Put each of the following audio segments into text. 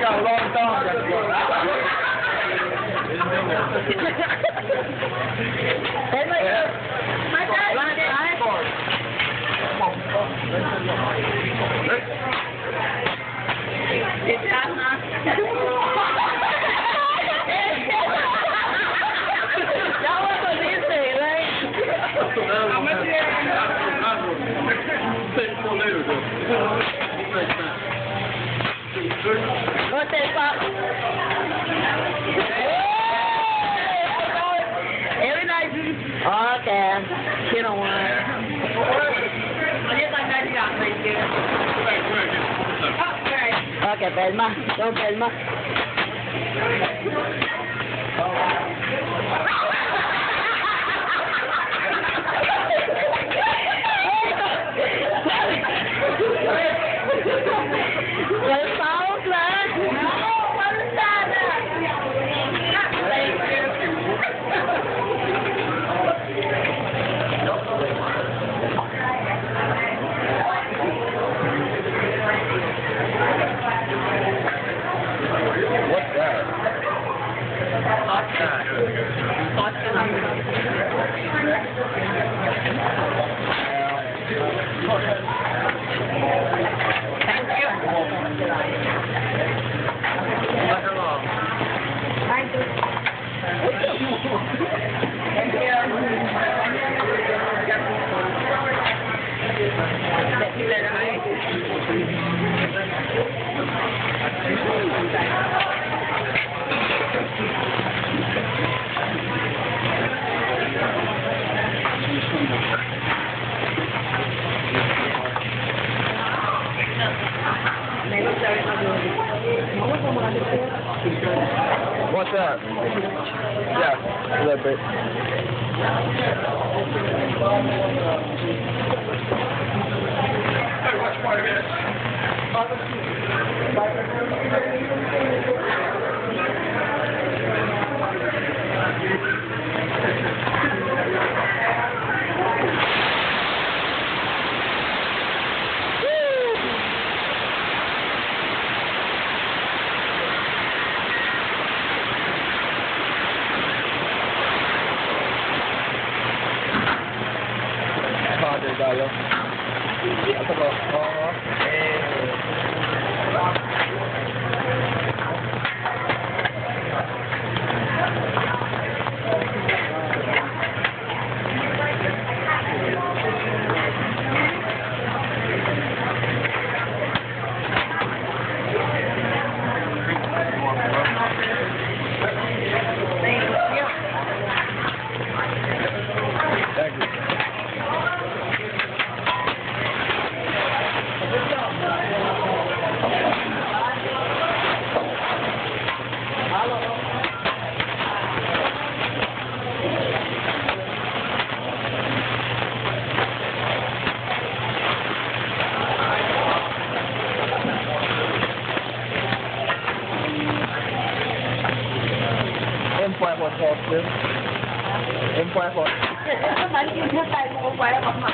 Got a long tongue. Hey, my God. My God. It's not enough. That was what you say, right? What's that, Pop? Every night. Okay. You don't want it. Okay, Pelma. Go, Pelma. Well, sounds like... No, what is that? What's that? Thank you. What's that? Yeah, a little bit. Padre tayo. Ito ba? Oo. Thank you. Em quay một hộp chứ. Em quay hộp. Bánh kia theo tay một quay một mặt.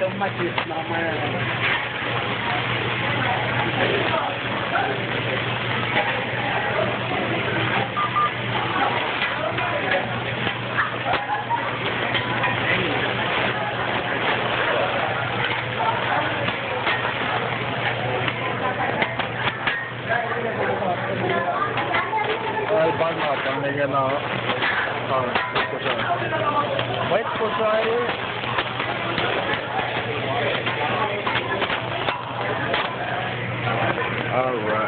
Itong machis mamaya. Ay, banget. Ang nilya na. Wait po siya. Alright.